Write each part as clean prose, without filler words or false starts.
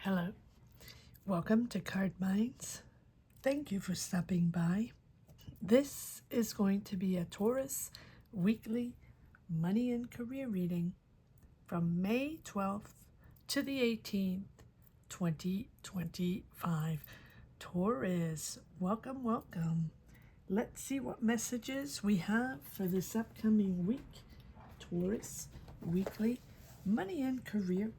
Hello, welcome to Cardminds. Thank you for stopping by. This is going to be a Taurus weekly money and career reading from May 12th to the 18th, 2025. Taurus, welcome, welcome. Let's see what messages we have for this upcoming week. Taurus weekly money and career.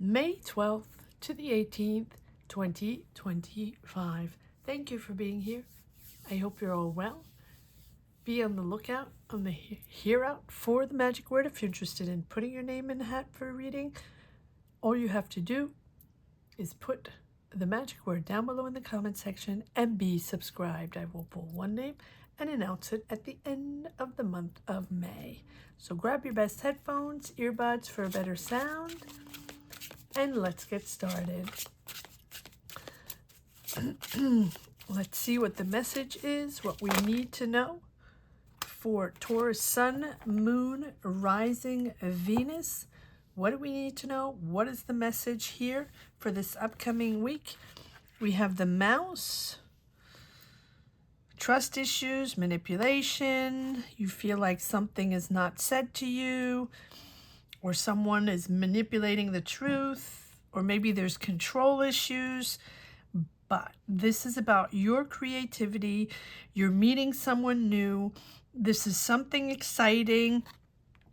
May 12th to the 18th, 2025. Thank you for being here. I hope you're all well. Be on the lookout, on the hear out for the magic word. If you're interested in putting your name in the hat for a reading, all you have to do is put the magic word down below in the comment section and be subscribed. I will pull one name and announce it at the end of the month of May. So grab your best headphones, earbuds for a better sound. And let's get started. Let's see what the message is, what we need to know for Taurus Sun, Moon, Rising, Venus. What do we need to know? What is the message here for this upcoming week? We have the Mouse, trust issues, manipulation. You feel like something is not said to you, or someone is manipulating the truth, or maybe there's control issues. But this is about your creativity. You're meeting someone new. This is something exciting,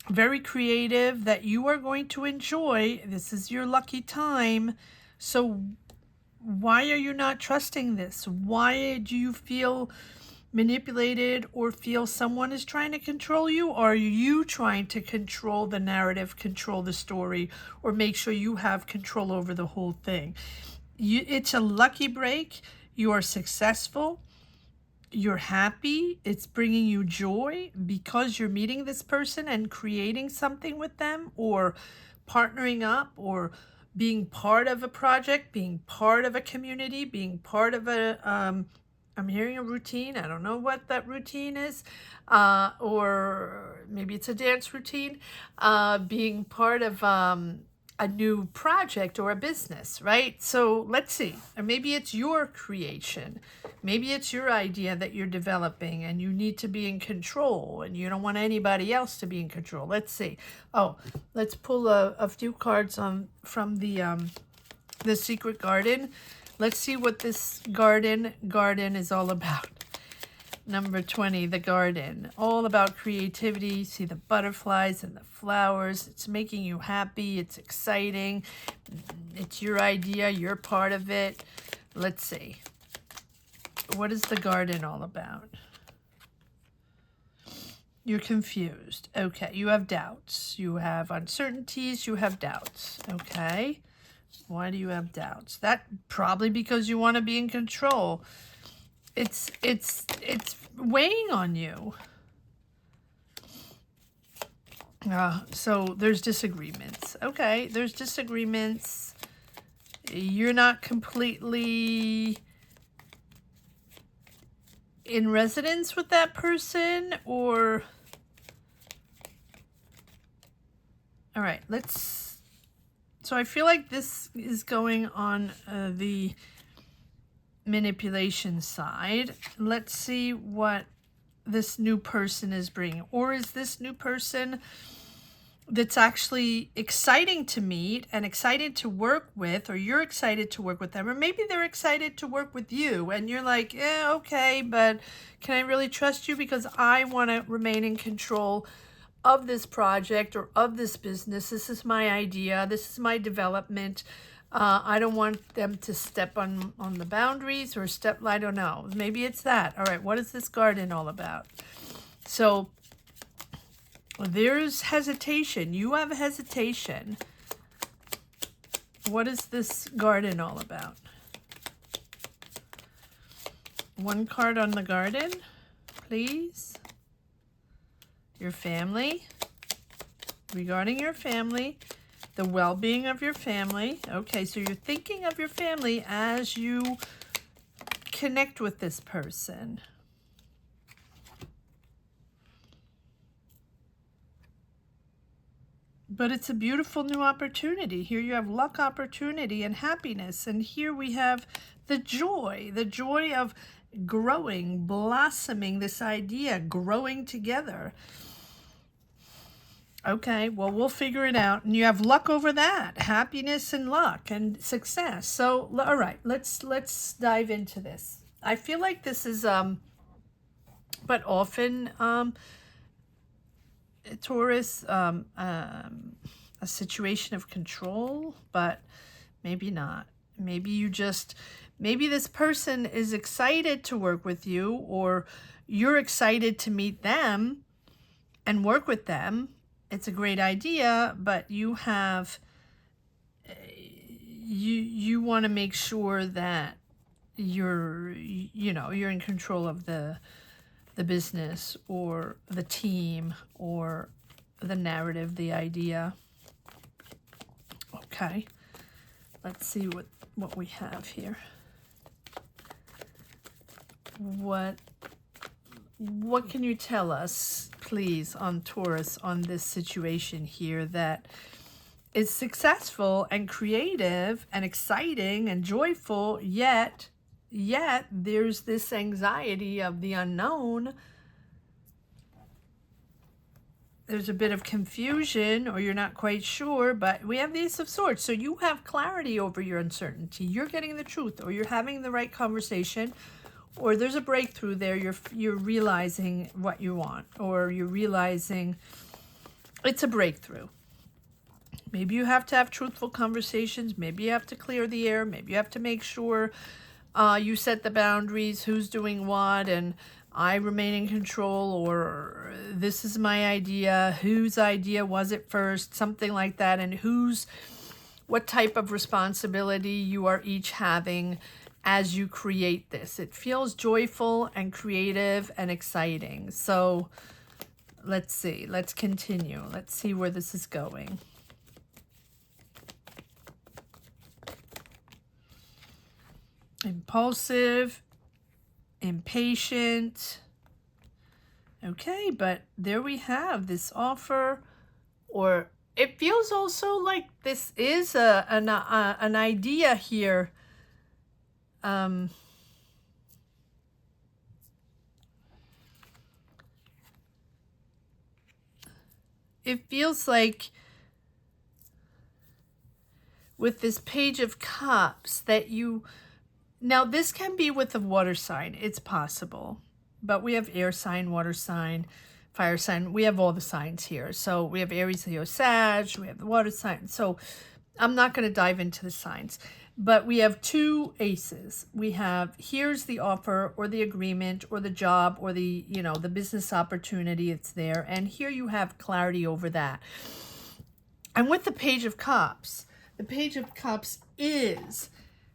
very creative that you are going to enjoy. This is your lucky time. So why are you not trusting this? Why do you feel manipulated or feel someone is trying to control you? Or are you trying to control the narrative, control the story, or make sure you have control over the whole thing? It's a lucky break. You are successful. You're happy. It's bringing you joy because you're meeting this person and creating something with them, or partnering up, or being part of a project, being part of a community, being part of a I'm hearing a routine. I don't know what that routine is, or maybe it's a dance routine, being part of a new project or a business, right? So let's see. Or maybe it's your creation. Maybe it's your idea that you're developing and you need to be in control and you don't want anybody else to be in control. Let's see. Oh, let's pull a few cards from the Secret Garden. Let's see what this garden is all about. Number 20, the garden. All about creativity. See the butterflies and the flowers. It's making you happy. It's exciting. It's your idea. You're part of it. Let's see. What is the garden all about? You're confused. Okay. You have doubts. You have uncertainties. You have doubts. Okay. Why do you have doubts? That probably because you want to be in control. It's weighing on you. So there's disagreements. Okay, there's disagreements. You're not completely in resonance with that person, or... All right, So I feel like this is going on the manipulation side. Let's see what this new person is bringing. Or is this new person that's actually exciting to meet and excited to work with, or you're excited to work with them, or maybe they're excited to work with you and you're like, yeah, okay, but can I really trust you because I want to remain in control of this project or of this business. This is my idea. This is my development. I don't want them to step on the boundaries or I don't know. Maybe it's that. All right, what is this garden all about? So there's hesitation. You have hesitation. What is this garden all about? One card on the garden, please. Your family, regarding your family, the well-being of your family. Okay, so you're thinking of your family as you connect with this person. But it's a beautiful new opportunity. Here you have luck, opportunity, and happiness. And here we have the joy of growing, blossoming this idea, growing together. Okay, well, we'll figure it out. And you have luck over that, happiness and luck and success. So, all right, let's dive into this. I feel like this is, but often, Taurus, a situation of control, but maybe not. Maybe this person is excited to work with you, or you're excited to meet them and work with them. It's a great idea, but you have, you want to make sure that you're in control of the business or the team or the narrative, the idea. Okay, let's see what we have here. What can you tell us, please, on Taurus, on this situation here that is successful and creative and exciting and joyful, yet there's this anxiety of the unknown. There's a bit of confusion, or you're not quite sure, but we have the Ace of Swords. So you have clarity over your uncertainty. You're getting the truth, or you're having the right conversation, or there's a breakthrough there. You're realizing what you want, or you're realizing it's a breakthrough. Maybe you have to have truthful conversations. Maybe you have to clear the air. Maybe you have to make sure you set the boundaries, who's doing what, and I remain in control, or this is my idea, whose idea was it first, something like that, and what type of responsibility you are each having as you create this. It feels joyful and creative and exciting. So let's see, let's continue. Let's see where this is going. Impulsive, impatient. Okay, but there we have this offer, or it feels also like this is an idea here. It feels like with this Page of Cups that now this can be with a water sign, it's possible, but we have air sign, water sign, fire sign, we have all the signs here. So we have Aries, Leo, Sag, we have the water sign. So I'm not going to dive into the signs, but we have two aces. We have, here's the offer or the agreement or the job or the, the business opportunity, it's there. And here you have clarity over that. And with the Page of Cups is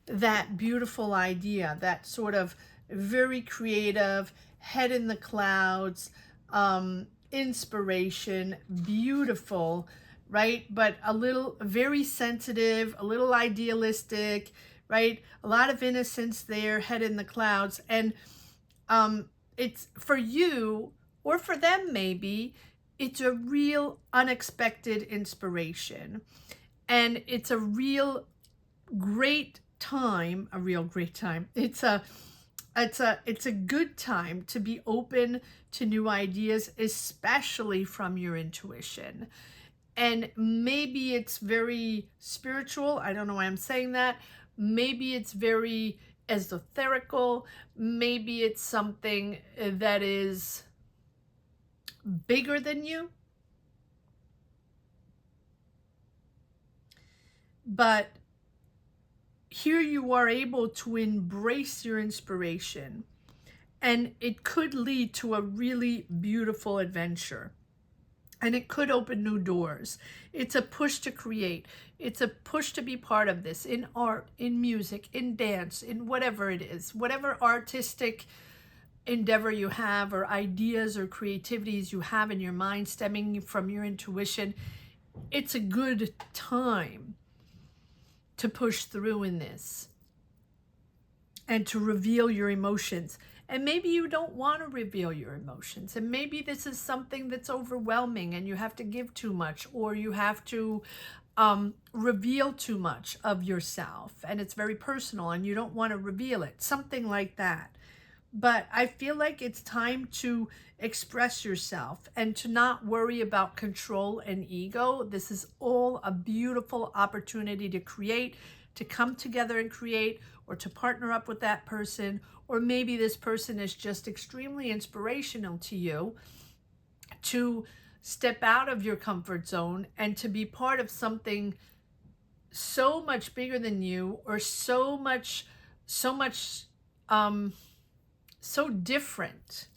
that beautiful idea, that sort of very creative, head in the clouds, inspiration, beautiful, right? But very sensitive, a little idealistic, right? A lot of innocence there, head in the clouds. And it's for you, or for them maybe, it's a real unexpected inspiration. And it's a real great time, It's a good time to be open to new ideas, especially from your intuition. And maybe it's very spiritual. I don't know why I'm saying that. Maybe it's very esoterical. Maybe it's something that is bigger than you. But here you are able to embrace your inspiration, and it could lead to a really beautiful adventure, and it could open new doors. It's a push to create. It's a push to be part of this in art, in music, in dance, in whatever it is, whatever artistic endeavor you have, or ideas or creativities you have in your mind stemming from your intuition. It's a good time to push through in this and to reveal your emotions And maybe you don't want to reveal your emotions. And maybe this is something that's overwhelming and you have to give too much, or you have to reveal too much of yourself. And it's very personal and you don't want to reveal it. Something like that. But I feel like it's time to express yourself and to not worry about control and ego. This is all a beautiful opportunity to create, to come together and create, or to partner up with that person. Or maybe this person is just extremely inspirational to you to step out of your comfort zone and to be part of something so much bigger than you, or so different.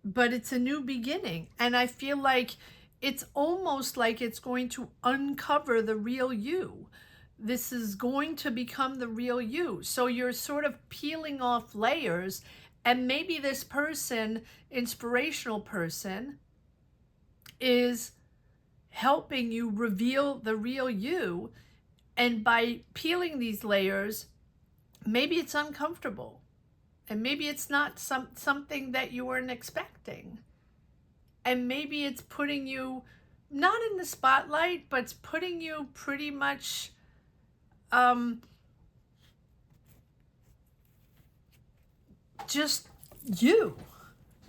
But it's a new beginning. And I feel like it's almost like it's going to uncover the real you. This is going to become the real you. So you're sort of peeling off layers, and maybe this person, inspirational person, is helping you reveal the real you. And by peeling these layers, maybe it's uncomfortable, and maybe it's not something that you weren't expecting, and maybe it's putting you not in the spotlight, but it's putting you pretty much just you.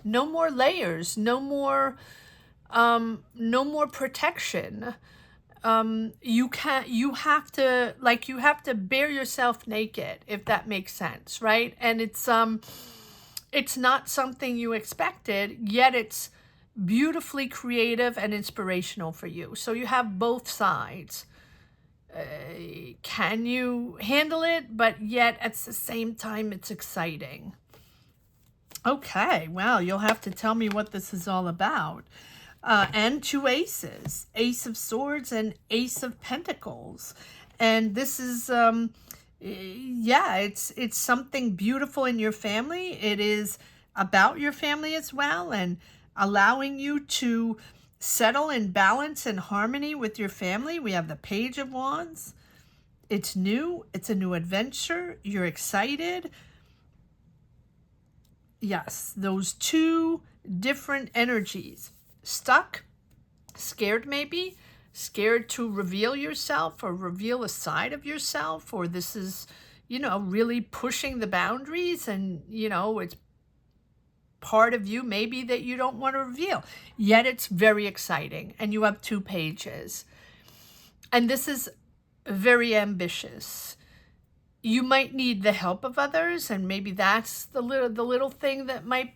No more layers, no more protection. You have to bare yourself naked, if that makes sense, right? And it's not something you expected, yet it's beautifully creative and inspirational for you. So you have both sides. Can you handle it? But yet at the same time, it's exciting. Okay, well, you'll have to tell me what this is all about. And two aces, Ace of Swords and Ace of Pentacles. And this is, it's something beautiful in your family. It is about your family as well, and allowing you to settle in balance and harmony with your family. We have the Page of Wands. It's new. It's a new adventure. You're excited. Yes, those two different energies. Stuck, scared maybe, scared to reveal yourself or reveal a side of yourself, or this is, really pushing the boundaries, and, it's part of you maybe that you don't want to reveal, yet it's very exciting. And you have two pages, and this is very ambitious. You might need the help of others, and maybe that's the little thing that might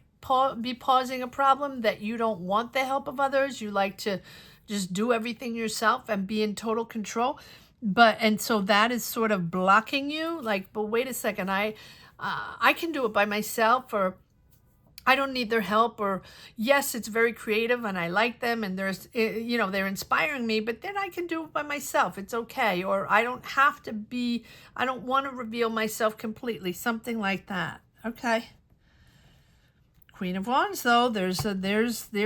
be causing a problem, that you don't want the help of others. You like to just do everything yourself and be in total control. And so that is sort of blocking you. Like, but wait a second, I can do it by myself, or I don't need their help, or yes, it's very creative and I like them and they're inspiring me, but then I can do it by myself. It's okay. Or I don't want to reveal myself completely. Something like that. Okay. Queen of Wands, though, there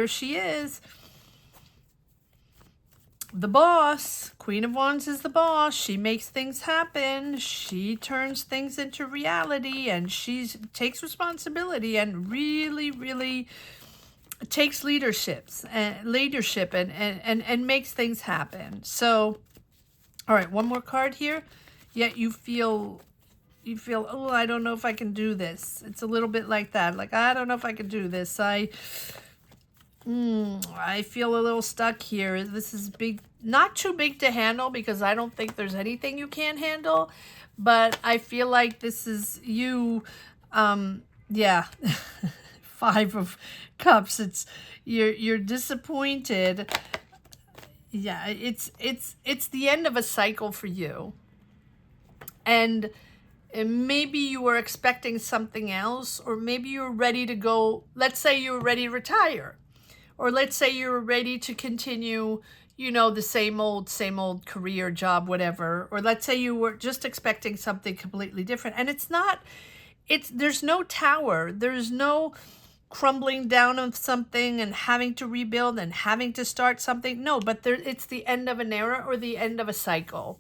she is. The boss. Queen of Wands is the boss. She makes things happen. She turns things into reality, and she takes responsibility and really, really takes leadership and makes things happen. So, all right, one more card here. Yet you feel, oh, I don't know if I can do this. It's a little bit like that. Like, I don't know if I can do this. I feel a little stuck here. This is big, not too big to handle, because I don't think there's anything you can't handle. But I feel like this is you. Yeah. 5 of Cups. It's you're disappointed. Yeah, it's the end of a cycle for you. And maybe you were expecting something else, or maybe you're ready to go. Let's say you were ready to retire, or let's say you were ready to continue, the same old career, job, whatever. Or let's say you were just expecting something completely different. And there's no tower. There's no crumbling down of something and having to rebuild and having to start something. No, but it's the end of an era or the end of a cycle.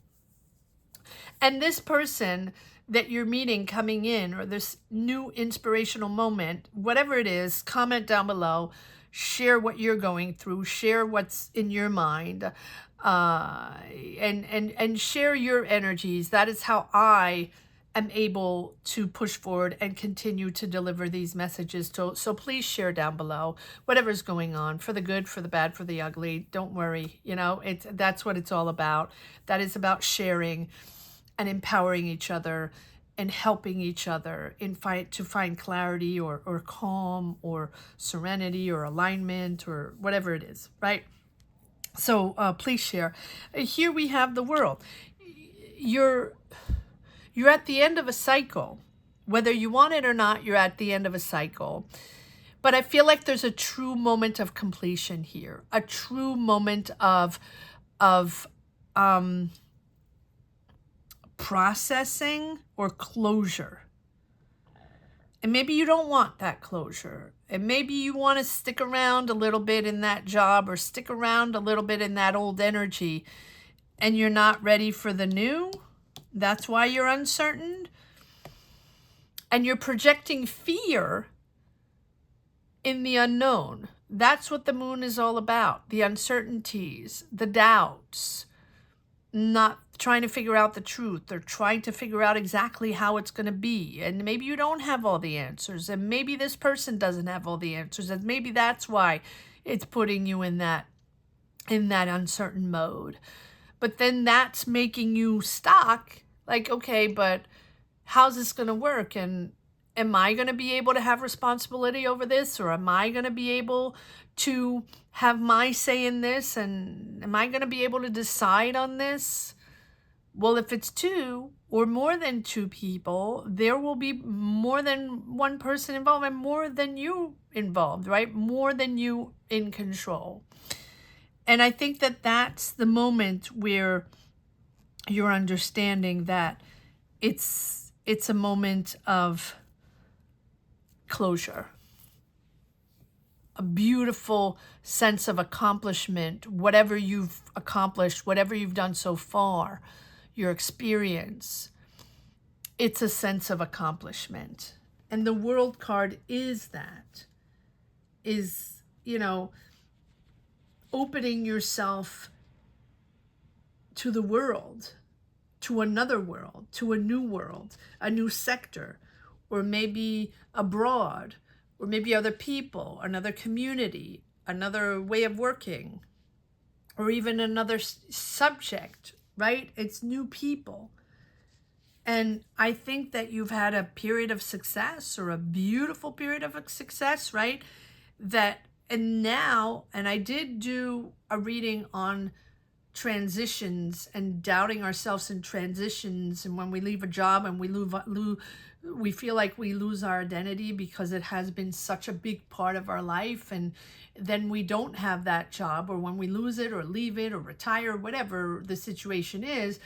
And this person that you're meeting coming in, or this new inspirational moment, whatever it is, comment down below, share what you're going through, share what's in your mind, and share your energies. That is how I am able to push forward and continue to deliver these messages. So please share down below whatever's going on, for the good, for the bad, for the ugly. Don't worry, that's what it's all about. That is about sharing and empowering each other and helping each other to find clarity or calm or serenity or alignment or whatever it is, right? So please share. Here we have the world. You're at the end of a cycle. Whether you want it or not, you're at the end of a cycle. But I feel like there's a true moment of completion here, a true moment of processing or closure. And maybe you don't want that closure. And maybe you want to stick around a little bit in that job, or stick around a little bit in that old energy, and you're not ready for the new. That's why you're uncertain. And you're projecting fear in the unknown. That's what the moon is all about. The uncertainties, the doubts, not trying to figure out the truth, or trying to figure out exactly how it's going to be. And maybe you don't have all the answers, and maybe this person doesn't have all the answers, and maybe that's why it's putting you in that uncertain mode. But then that's making you stuck. Like, okay, but how's this going to work? And am I going to be able to have responsibility over this? Or am I going to be able to have my say in this? And am I going to be able to decide on this? Well, if it's two or more than two people, there will be more than one person involved, and more than you involved, right? More than you in control. And I think that that's the moment where you're understanding that it's a moment of closure, a beautiful sense of accomplishment. Whatever you've accomplished, whatever you've done so far, your experience, it's a sense of accomplishment. And the World card is that, opening yourself to the world, to another world, to a new sector, or maybe abroad, or maybe other people, another community, another way of working, or even another subject, right? It's new people. And I think that you've had a period of success, or a beautiful period of success, right? And I did do a reading on transitions and doubting ourselves in transitions, and when we leave a job and we feel like we lose our identity because it has been such a big part of our life, and then we don't have that job, or when we lose it or leave it or retire, whatever the situation is,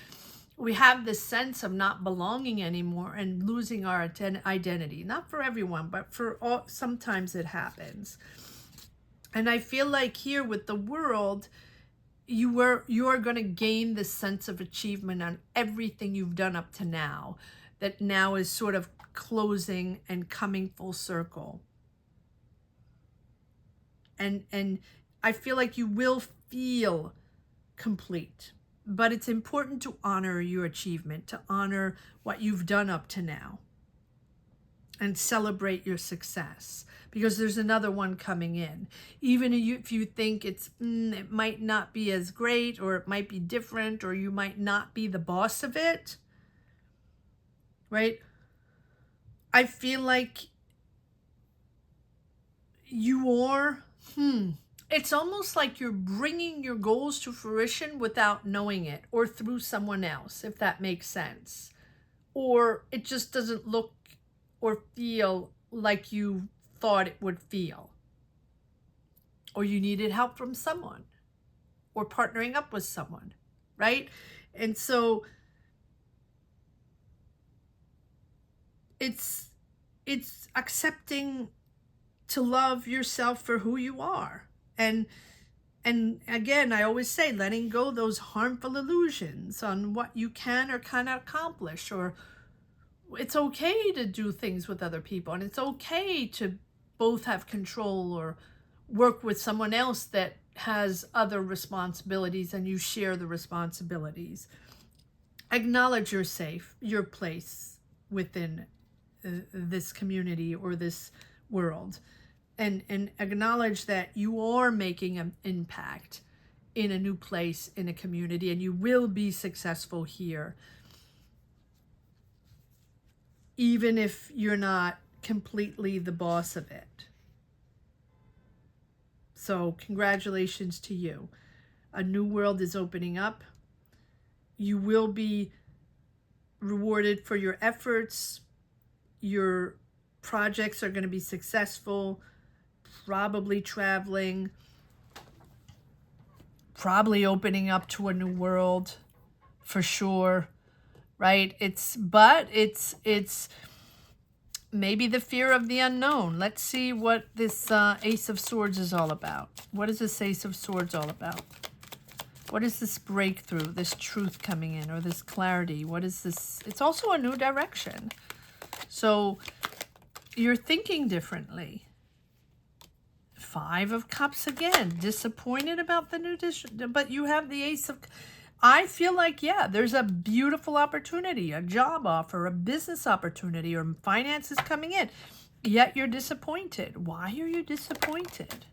we have this sense of not belonging anymore and losing our identity. Not for everyone, but for all, sometimes it happens. And I feel like here with the World, you are going to gain this sense of achievement on everything you've done up to now, that now is sort of closing and coming full circle. And I feel like you will feel complete, but it's important to honor your achievement, to honor what you've done up to now, and celebrate your success, because there's another one coming in. Even if you think it might not be as great, or it might be different, or you might not be the boss of it, right? I feel like you are, it's almost like you're bringing your goals to fruition without knowing it, or through someone else, if that makes sense. Or it just doesn't look or feel like you thought it would feel. Or you needed help from someone, or partnering up with someone, right? And so it's accepting to love yourself for who you are. And again, I always say, letting go those harmful illusions on what you can or cannot accomplish, or It's okay to do things with other people, and it's okay to both have control or work with someone else that has other responsibilities and you share the responsibilities. Acknowledge you're safe, your place within this community or this world, and acknowledge that you are making an impact in a new place, in a community, and you will be successful here, even if you're not completely the boss of it. So congratulations to you. A new world is opening up. You will be rewarded for your efforts. Your projects are going to be successful, probably traveling, probably opening up to a new world for sure, right? It's maybe the fear of the unknown. Let's see what this Ace of Swords is all about. What is this Ace of Swords all about? What is this breakthrough, this truth coming in, or this clarity? What is this? It's also a new direction. So you're thinking differently. Five of Cups again. Disappointed about the new but you have the Ace of... I feel like, yeah, there's a beautiful opportunity, a job offer, a business opportunity, or finances coming in. Yet you're disappointed. Why are you disappointed?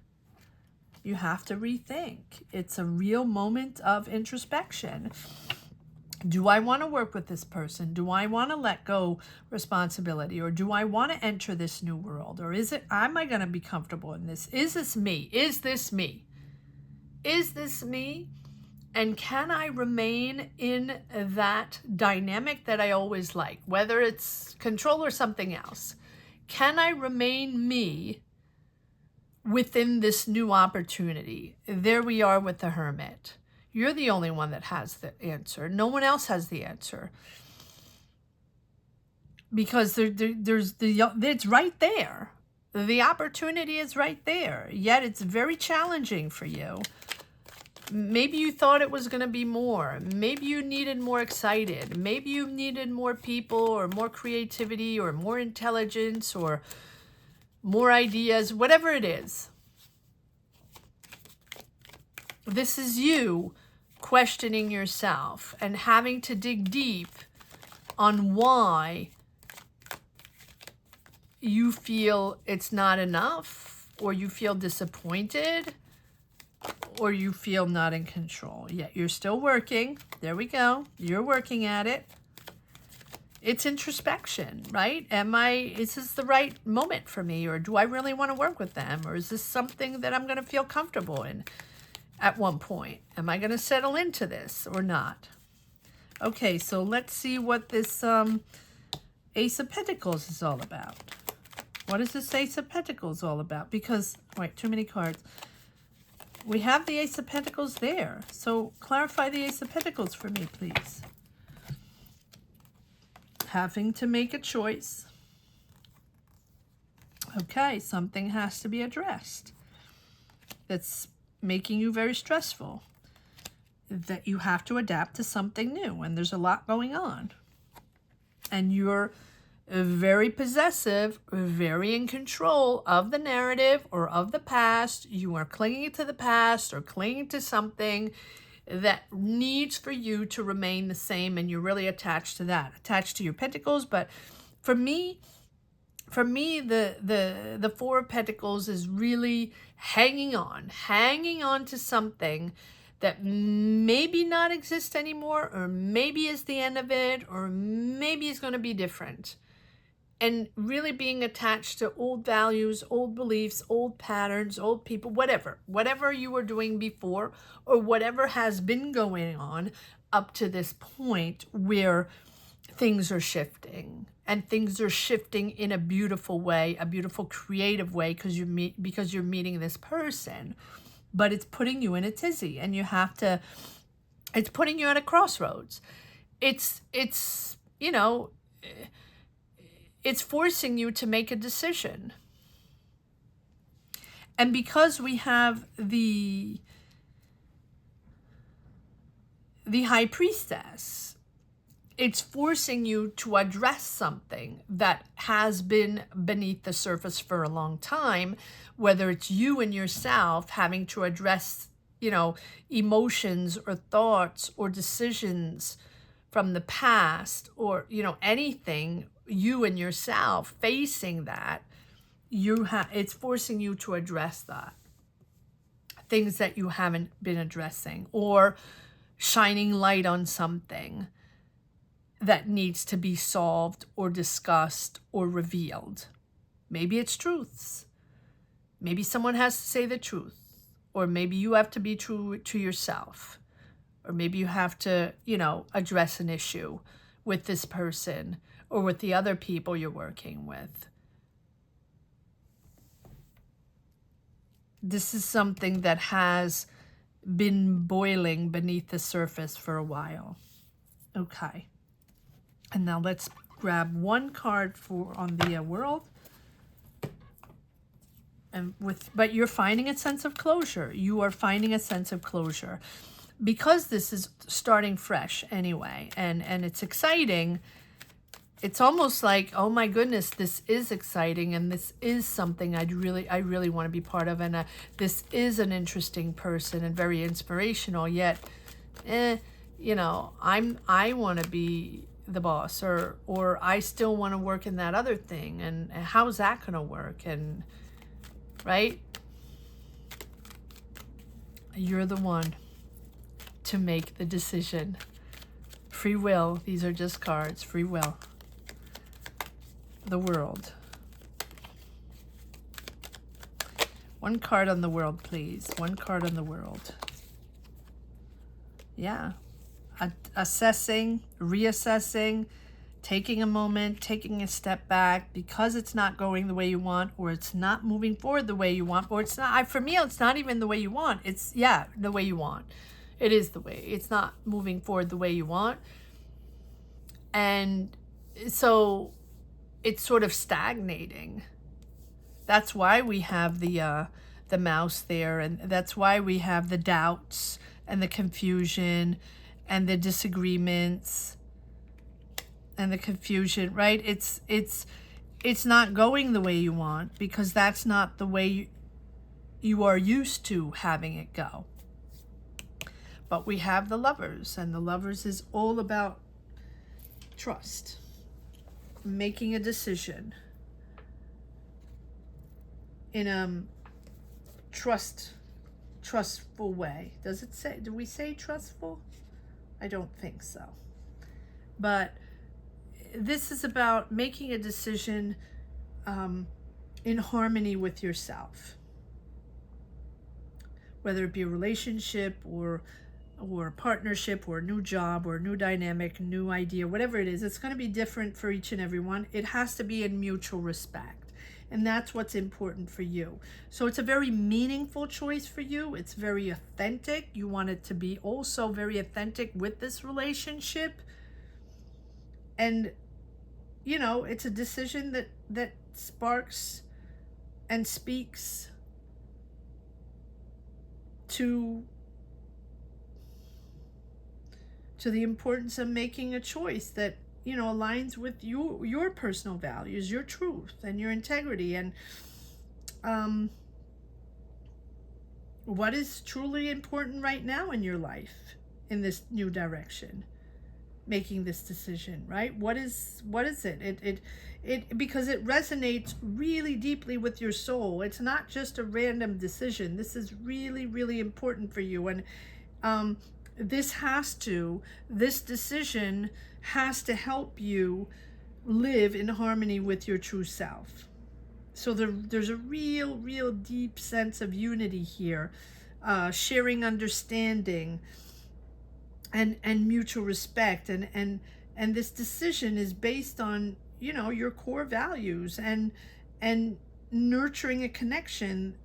You have to rethink. It's a real moment of introspection. Do I want to work with this person? Do I want to let go responsibility? Or do I want to enter this new world? Or am I going to be comfortable in this? Is this me? Is this me? Is this me? And can I remain in that dynamic that I always like, whether it's control or something else? Can I remain me within this new opportunity? There we are with the Hermit. You're the only one that has the answer. No one else has the answer. Because it's right there. The opportunity is right there. Yet it's very challenging for you. Maybe you thought it was going to be more. Maybe you needed more excited. Maybe you needed more people or more creativity or more intelligence or more ideas, whatever it is. This is you questioning yourself and having to dig deep on why you feel it's not enough, or you feel disappointed, or you feel not in control. Yet you're still working. There we go. You're working at it. It's introspection, right? Is this the right moment for me? Or do I really want to work with them? Or is this something that I'm going to feel comfortable in at one point? Am I going to settle into this or not? Okay, so let's see what this Ace of Pentacles is all about. What is this Ace of Pentacles all about? Because, wait, too many cards. We have the Ace of Pentacles there. So clarify the Ace of Pentacles for me, please. Having to make a choice. Okay, something has to be addressed. That's making you very stressful. That you have to adapt to something new. And there's a lot going on. And you're very possessive, very in control of the narrative or of the past. You are clinging to the past or clinging to something that needs for you to remain the same, and you're really attached to that, attached to your pentacles. But for me, the Four of Pentacles is really hanging on to something that maybe not exist anymore, or maybe is the end of it, or maybe is going to be different. And really being attached to old values, old beliefs, old patterns, old people, whatever you were doing before, or whatever has been going on up to this point where things are shifting. And things are shifting in a beautiful way, a beautiful creative way, because you're meeting this person. But it's putting you in a tizzy, and it's putting you at a crossroads. It's forcing you to make a decision. And because we have the High Priestess, it's forcing you to address something that has been beneath the surface for a long time, whether it's you and yourself having to address, emotions or thoughts or decisions from the past, or, anything, you and yourself facing that, it's forcing you to address that. Things that you haven't been addressing, or shining light on something that needs to be solved or discussed or revealed. Maybe it's truths. Maybe someone has to say the truth. Or maybe you have to be true to yourself. Or maybe you have to, address an issue with this person or with the other people you're working with. This is something that has been boiling beneath the surface for a while. Okay. And now let's grab one card on the world. But you're finding a sense of closure. You are finding a sense of closure. Because this is starting fresh anyway, and it's exciting, it's almost like, oh my goodness, this is exciting, and this is something I really want to be part of, and this is an interesting person and very inspirational, yet, I want to be the boss, or I still want to work in that other thing, and how's that going to work, and, right? You're the one to make the decision. Free will. These are just cards. Free will. The world. One card on the world, please. One card on the world. Yeah. Assessing, reassessing, taking a moment, taking a step back because it's not going the way you want, or it's not moving forward the way you want, or it's not, for me, it's not even the way you want. It's, the way you want. It is the way. It's not moving forward the way you want. And so it's sort of stagnating. That's why we have the mouse there, and that's why we have the doubts and the confusion and the disagreements and the confusion, right? It's not going the way you want because that's not the way you are used to having it go. But we have the Lovers, and the Lovers is all about trust, making a decision in a trustful way. Does it say, do we say trustful? I don't think so. But this is about making a decision in harmony with yourself, whether it be a relationship or a partnership or a new job or a new dynamic, new idea, whatever it is. It's going to be different for each and every one. It has to be in mutual respect. And that's what's important for you. So it's a very meaningful choice for you. It's very authentic. You want it to be also very authentic with this relationship. And, it's a decision that sparks and speaks to the importance of making a choice that, aligns with your personal values, your truth, and your integrity, and what is truly important right now in your life in this new direction, making this decision, right? What is it? It because it resonates really deeply with your soul. It's not just a random decision. This is really, really important for you, and this decision has to help you live in harmony with your true self. So there's a real deep sense of unity here, sharing understanding and mutual respect, and this decision is based on your core values and nurturing a connection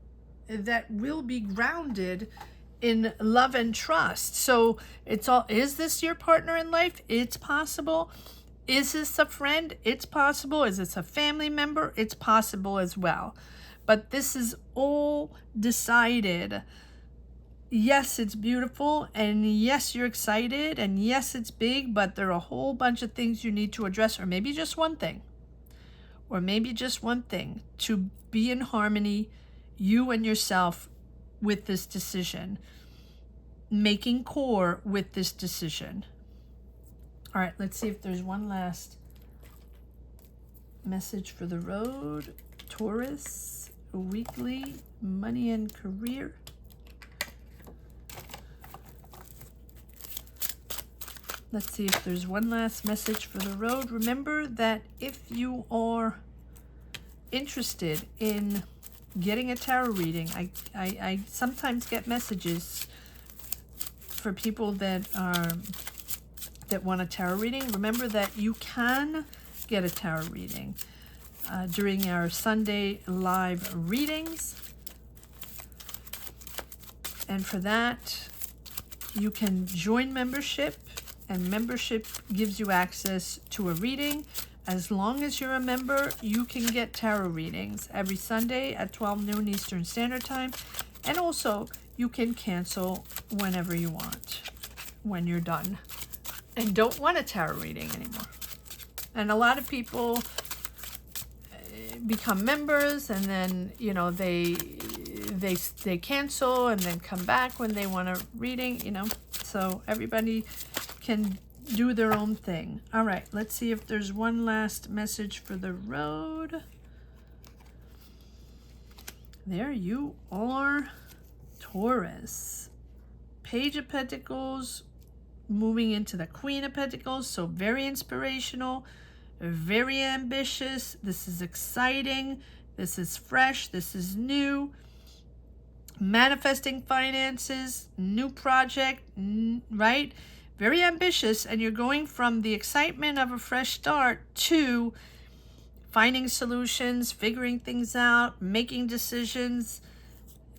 that will be grounded in love and trust. So is this your partner in life? It's possible. Is this a friend? It's possible. Is this a family member? It's possible as well. But this is all decided yes, it's beautiful, and yes, you're excited, and yes, it's big, but there are a whole bunch of things you need to address, or maybe just one thing, to be in harmony, you and yourself, with this decision, making core with this decision. All right, let's see if there's one last message for the road. Taurus, weekly, money and career. Let's see if there's one last message for the road. Remember that if you are interested in getting a tarot reading, I sometimes get messages for people that want a tarot reading. Remember that you can get a tarot reading during our Sunday live readings. And for that, you can join membership, and membership gives you access to a reading. As long as you're a member, you can get tarot readings every Sunday at 12 noon Eastern Standard Time. And also, you can cancel whenever you want, when you're done and don't want a tarot reading anymore. And a lot of people become members, and then, you know, they cancel and then come back when they want a reading, you know. So everybody can do their own thing. All right, let's see if there's one last message for the road. There you are, Taurus. Page of Pentacles moving into the Queen of Pentacles. So very inspirational, very ambitious. This is exciting. This is fresh. This is new. Manifesting finances, new project, right? Very ambitious, and you're going from the excitement of a fresh start to finding solutions, figuring things out, making decisions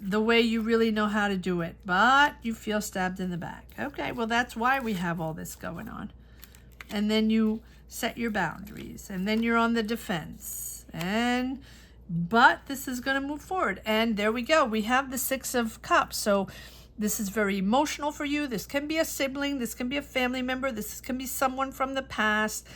the way you really know how to do it, but you feel stabbed in the back. Okay, well, that's why we have all this going on. And then you set your boundaries, and then you're on the defense, but this is going to move forward. And there we go. We have the Six of Cups. So this is very emotional for you. This can be a sibling. This can be a family member. This can be someone from the past.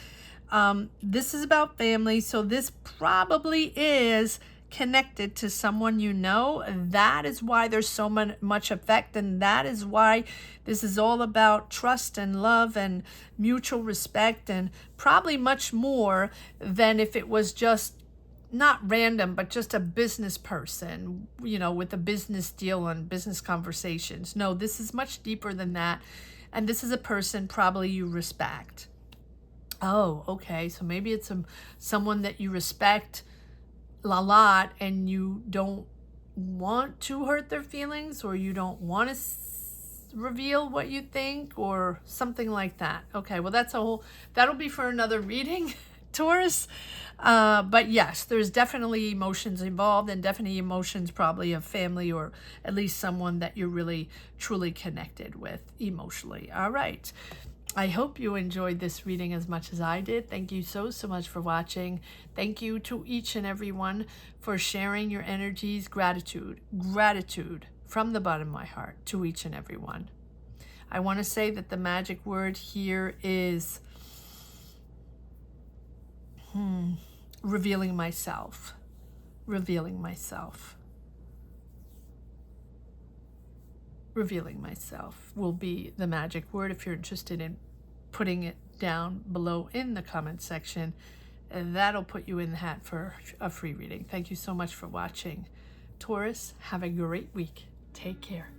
This is about family. So this probably is connected to someone you know. That is why there's so much effect. And that is why this is all about trust and love and mutual respect, and probably much more than if it was just not random, but just a business person, you know, with a business deal and business conversations. No, this is much deeper than that. And this is a person probably you respect. Oh, okay. So maybe it's someone that you respect a lot, and you don't want to hurt their feelings, or you don't want to reveal what you think, or something like that. Okay, well, that'll be for another reading, Taurus. But yes, there's definitely emotions involved, and definitely emotions probably of family, or at least someone that you're really truly connected with emotionally. All right. I hope you enjoyed this reading as much as I did. Thank you so much for watching. Thank you to each and every one for sharing your energies. Gratitude from the bottom of my heart to each and every one. I want to say that the magic word here is revealing myself. Revealing myself. Revealing myself will be the magic word. If you're interested in putting it down below in the comment section, and that'll put you in the hat for a free reading. Thank you so much for watching. Taurus, have a great week. Take care.